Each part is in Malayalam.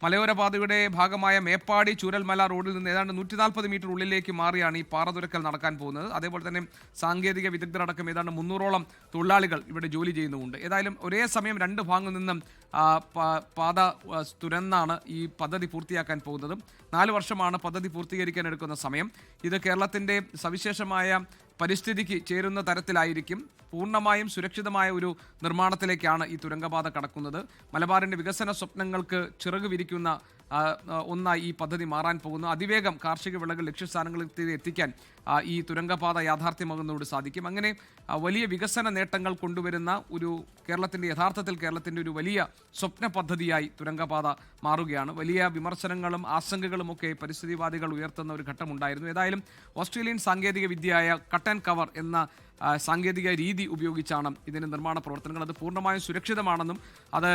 മലയോര പാതയുടെ ഭാഗമായ മേപ്പാടി ചൂരൽമല റോഡിൽ നിന്ന് ഏതാണ്ട് 140 മീറ്റർ ഉള്ളിലേക്ക് മാറിയാണ് ഈ പാറ തുരക്കൽ നടക്കാൻ പോകുന്നത്. അതേപോലെ തന്നെ സാങ്കേതിക വിദഗ്ധരടക്കം ഏതാണ്ട് 300ഓളം തൊഴിലാളികൾ ഇവിടെ ജോലി ചെയ്യുന്നുമുണ്ട്. ഏതായാലും ഒരേ സമയം രണ്ട് ഭാഗങ്ങളിൽ നിന്നും പാത തുരന്നാണ് ഈ പദ്ധതി പൂർത്തിയാക്കാൻ പോകുന്നത്. 4 വർഷമാണ് പദ്ധതി പൂർത്തീകരിക്കാൻ എടുക്കുന്ന സമയം. ഇത് കേരളത്തിൻ്റെ സവിശേഷമായ പരിസ്ഥിതിക്ക് ചേരുന്ന തരത്തിലായിരിക്കും. പൂർണ്ണമായും സുരക്ഷിതമായ ഒരു നിർമ്മാണത്തിലേക്കാണ് ഈ തുരങ്കപാത കടക്കുന്നത്. മലബാറിൻ്റെ വികസന സ്വപ്നങ്ങൾക്ക് ചിറക് വിരിക്കുന്ന ഒന്നായി ഈ പദ്ധതി മാറാൻ പോകുന്നു. അതിവേഗം കാർഷിക വിളകൾ ലക്ഷ്യസ്ഥാനങ്ങളിൽ എത്തിക്കാൻ ഈ തുരങ്കപാത യാഥാർത്ഥ്യമാകുന്നതോട് സാധിക്കും. അങ്ങനെ വലിയ വികസന നേട്ടങ്ങൾ കൊണ്ടുവരുന്ന ഒരു യഥാർത്ഥത്തിൽ കേരളത്തിൻ്റെ ഒരു വലിയ സ്വപ്ന പദ്ധതിയായി തുരങ്കപാത മാറുകയാണ്. വലിയ വിമർശനങ്ങളും ആശങ്കകളുമൊക്കെ പരിസ്ഥിതിവാദികൾ ഉയർത്തുന്ന ഒരു ഘട്ടമുണ്ടായിരുന്നു. ഏതായാലും ഓസ്ട്രേലിയൻ സാങ്കേതിക വിദ്യയായ കട്ട് ആൻഡ് കവർ എന്ന സാങ്കേതിക രീതി ഉപയോഗിച്ചാണ് ഇതിൻ്റെ നിർമ്മാണ പ്രവർത്തനങ്ങൾ. അത് പൂർണ്ണമായും സുരക്ഷിതമാണെന്നും അത്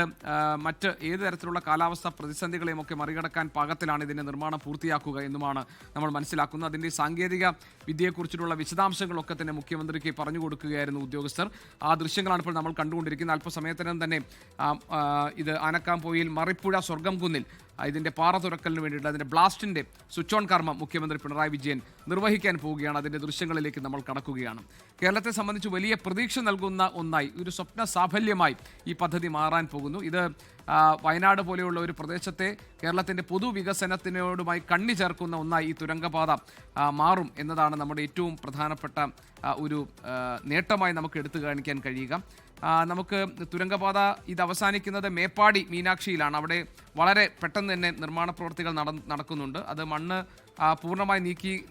മറ്റ് ഏത് തരത്തിലുള്ള കാലാവസ്ഥാ പ്രതിസന്ധികളെയും ഒക്കെ മറികടക്കാൻ പാകത്തിലാണ് ഇതിൻ്റെ നിർമ്മാണം പൂർത്തിയാക്കുക എന്നുമാണ് നമ്മൾ മനസ്സിലാക്കുന്നത്. അതിൻ്റെ സാങ്കേതിക വിദ്യയെക്കുറിച്ചിട്ടുള്ള വിശദാംശങ്ങളൊക്കെ തന്നെ മുഖ്യമന്ത്രിക്ക് പറഞ്ഞു കൊടുക്കുകയായിരുന്നു ഉദ്യോഗസ്ഥർ. ആ ദൃശ്യങ്ങളാണ് ഇപ്പോൾ നമ്മൾ കണ്ടുകൊണ്ടിരിക്കുന്നത്. അല്പസമയത്തിനും തന്നെ ഇത് ആനക്കാംപൊയിൽ മറിപ്പുഴ സ്വർഗംകുന്നിൽ ഇതിൻ്റെ പാറ തുറക്കലിന് വേണ്ടിയിട്ട് അതിൻ്റെ ബ്ലാസ്റ്റിൻ്റെ സ്വിച്ച് ഓൺ കർമ്മം മുഖ്യമന്ത്രി പിണറായി വിജയൻ നിർവഹിക്കാൻ പോവുകയാണ്. അതിൻ്റെ ദൃശ്യങ്ങളിലേക്ക് നമ്മൾ കടക്കുകയാണ്. കേരളത്തെ സംബന്ധിച്ച് വലിയ പ്രതീക്ഷ നൽകുന്ന ഒന്നായി, ഒരു സ്വപ്ന സാഫല്യമായി ഈ പദ്ധതി മാറാൻ പോകുന്നു. ഇത് വയനാട് പോലെയുള്ള ഒരു പ്രദേശത്തെ കേരളത്തിൻ്റെ പൊതുവികസനത്തിനോടുമായി കണ്ണി ചേർക്കുന്ന ഒന്നായി ഈ തുരങ്കപാത മാറും എന്നതാണ് നമ്മുടെ ഏറ്റവും പ്രധാനപ്പെട്ട ഒരു നേട്ടമായി നമുക്ക് എടുത്തു കാണിക്കാൻ കഴിയുക. നമുക്ക് തുരങ്കപാത ഇത് അവസാനിക്കുന്നത് മേപ്പാടി മീനാക്ഷിയിലാണ്. അവിടെ വളരെ പെട്ടെന്ന് തന്നെ നിർമ്മാണ പ്രവൃത്തികൾ നടക്കുന്നുണ്ട്. അത് മണ്ണ് പൂർണ്ണമായി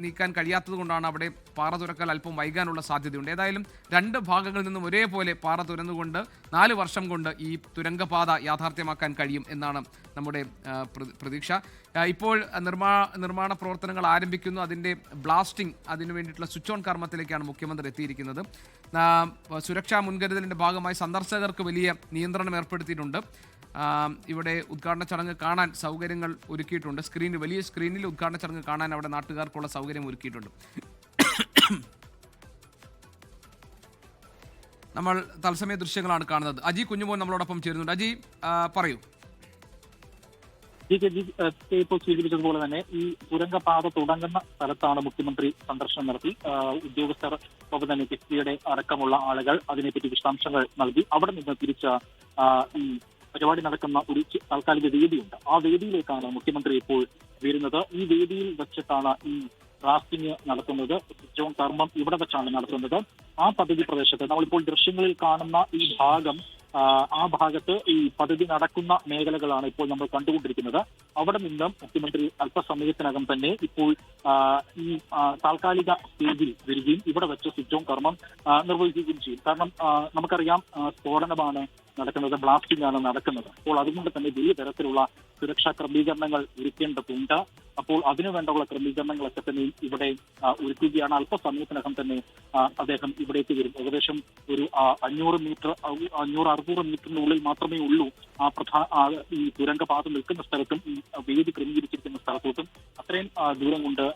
നീക്കാൻ കഴിയാത്തത് കൊണ്ടാണ് അവിടെ പാറ തുരക്കൽ അല്പം വൈകാനുള്ള സാധ്യതയുണ്ട്. ഏതായാലും രണ്ട് ഭാഗങ്ങളിൽ നിന്നും ഒരേപോലെ പാറ തുരന്നുകൊണ്ട് 4 വർഷം കൊണ്ട് ഈ തുരങ്കപാത യാഥാർത്ഥ്യമാക്കാൻ കഴിയും എന്നാണ് നമ്മുടെ പ്രതീക്ഷ. ഇപ്പോൾ നിർമ്മാണ പ്രവർത്തനങ്ങൾ ആരംഭിക്കുന്നു. അതിൻ്റെ ബ്ലാസ്റ്റിംഗ്, അതിനു വേണ്ടിയിട്ടുള്ള സ്വിച്ച് ഓൺ കർമ്മത്തിലേക്കാണ് മുഖ്യമന്ത്രി എത്തിയിരിക്കുന്നത്. സുരക്ഷാ മുൻകരുതലിൻ്റെ ഭാഗമായി സന്ദർശകർക്ക് വലിയ നിയന്ത്രണം ഏർപ്പെടുത്തിയിട്ടുണ്ട്. ഇവിടെ ഉദ്ഘാടന ചടങ്ങ് കാണാൻ സൗകര്യങ്ങൾ ഒരുക്കിയിട്ടുണ്ട്. വലിയ സ്ക്രീനിൽ ഉദ്ഘാടന ചടങ്ങ് കാണാൻ അവിടെ നാട്ടുകാർക്കുള്ള സൗകര്യം ഒരുക്കിയിട്ടുണ്ട്. നമ്മൾ തത്സമയ ദൃശ്യങ്ങളാണ് കാണുന്നത്. അജി കുഞ്ഞുമോൻ നമ്മളോടൊപ്പം ചേരുന്നുണ്ട്. അജി, പറയൂ. ഇപ്പോൾ സൂചിപ്പിച്ചതുപോലെ തന്നെ ഈ തുരങ്കപാത തുടങ്ങുന്ന സ്ഥലത്താണ് മുഖ്യമന്ത്രി സന്ദർശനം നടത്തി. ഉദ്യോഗസ്ഥർ ഒപ്പം തന്നെ കിഫ്ബിയുടെ അടക്കമുള്ള ആളുകൾ അതിനെപ്പറ്റി വിശദാംശങ്ങൾ നൽകി. അവിടെ നിന്ന് തിരിച്ച ഈ പരിപാടി നടക്കുന്ന ഒരു താൽക്കാലിക വേദിയുണ്ട്. ആ വേദിയിലേക്കാണ് മുഖ്യമന്ത്രി ഇപ്പോൾ വരുന്നത്. ഈ വേദിയിൽ വെച്ചിട്ടാണ് ഈ റാഫ്റ്റിംഗ് നടത്തുന്നത്. സ്വിച്ച് ഓൺ കർമ്മം ഇവിടെ വെച്ചാണ് നടത്തുന്നത്. ആ പദ്ധതി പ്രദേശത്ത് നമ്മളിപ്പോൾ ദൃശ്യങ്ങളിൽ കാണുന്ന ഈ ഭാഗം, ആ ഭാഗത്ത് ഈ പദ്ധതി നടക്കുന്ന മേഖലകളാണ് ഇപ്പോൾ നമ്മൾ കണ്ടുകൊണ്ടിരിക്കുന്നത്. അവിടെ നിന്നും മുഖ്യമന്ത്രി അല്പസമയത്തിനകം തന്നെ ഇപ്പോൾ ഈ താൽക്കാലിക സ്റ്റേജിൽ വരികയും ഇവിടെ വെച്ച് സ്വിച്ച് ഓൺ കർമ്മം നിർവഹിക്കുകയും ചെയ്യും. കാരണം നമുക്കറിയാം, സ്ഫോടനമാണ് നടക്കുന്നത്, ബ്ലാസ്റ്റിംഗ് ആണ് നടക്കുന്നത്. അപ്പോൾ അതുകൊണ്ട് തന്നെ വലിയ തരത്തിലുള്ള സുരക്ഷാ ക്രമീകരണങ്ങൾ ഒരുക്കേണ്ടതുണ്ട്. അപ്പോൾ അതിനു വേണ്ടുള്ള ക്രമീകരണങ്ങളൊക്കെ തന്നെ ഇവിടെ ഒരുക്കുകയാണ്. അല്പസമയത്തിനകം തന്നെ അദ്ദേഹം ഇവിടേക്ക് വരും. ഏകദേശം ഒരു 500-600 മീറ്ററിനുള്ളിൽ മാത്രമേ ഉള്ളൂ ഈ തുരങ്കപാത നിൽക്കുന്ന സ്ഥലത്തും ഈ വേദി ക്രമീകരിച്ചിരിക്കുന്ന സ്ഥലത്തോട്ടും. അത്രയും ദൂരം കൊണ്ട്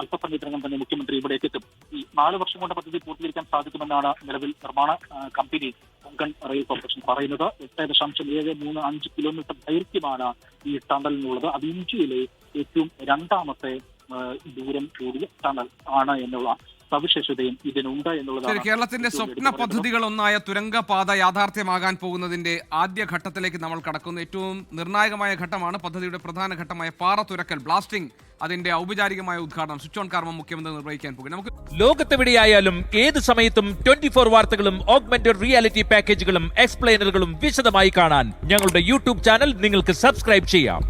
അല്പസമയത്തിനകം തന്നെ മുഖ്യമന്ത്രി ഇവിടേക്ക് എത്തും. ഈ 4 വർഷം കൊണ്ട് പദ്ധതി പൂർത്തീകരിക്കാൻ സാധിക്കുമെന്നാണ് നിലവിൽ നിർമ്മാണ കമ്പനി കൊങ്കൺ റെയിൽ കോർപ്പറേഷൻ പറയുന്നത്. 8.735 കിലോമീറ്റർ ദൈർഘ്യമാണ് ഈ ടണലിനുള്ളത്. അത് ഇന്ത്യയിലെ ഏറ്റവും 2ാമത്തെ ദൂരം കൂടിയ ടണൽ ആണ് എന്നുള്ള സവിശേഷതയും ഇതിനുണ്ട് എന്നുള്ളതാണ്. കേരളത്തിന്റെ സ്വപ്ന പദ്ധതികൾ ഒന്നായ തുരങ്കപാത യാഥാർത്ഥ്യമാകാൻ പോകുന്നതിന്റെ ആദ്യ ഘട്ടത്തിലേക്ക് നമ്മൾ കടക്കുന്നു. ഏറ്റവും നിർണായകമായ ഘട്ടമാണ്. പദ്ധതിയുടെ പ്രധാന ഘട്ടമായ പാറ തുരക്കൽ, ബ്ലാസ്റ്റിംഗ്, അതിന്റെ ഔപചാരികമായ ഉദ്ഘാടനം സ്വിച്ച് ഓൺ കർമ്മം മുഖ്യമന്ത്രി നിർവഹിക്കാൻ പോകും. നമുക്ക് ലോകത്തെവിടെയായാലും ഏത് സമയത്തും 24 വാർത്തകളും ഓഗ്മെന്റഡ് റിയാലിറ്റി പാക്കേജുകളും എക്സ്പ്ലെയിനറുകളും വിശദമായി കാണാൻ ഞങ്ങളുടെ യൂട്യൂബ് ചാനൽ നിങ്ങൾക്ക് സബ്സ്ക്രൈബ് ചെയ്യാം.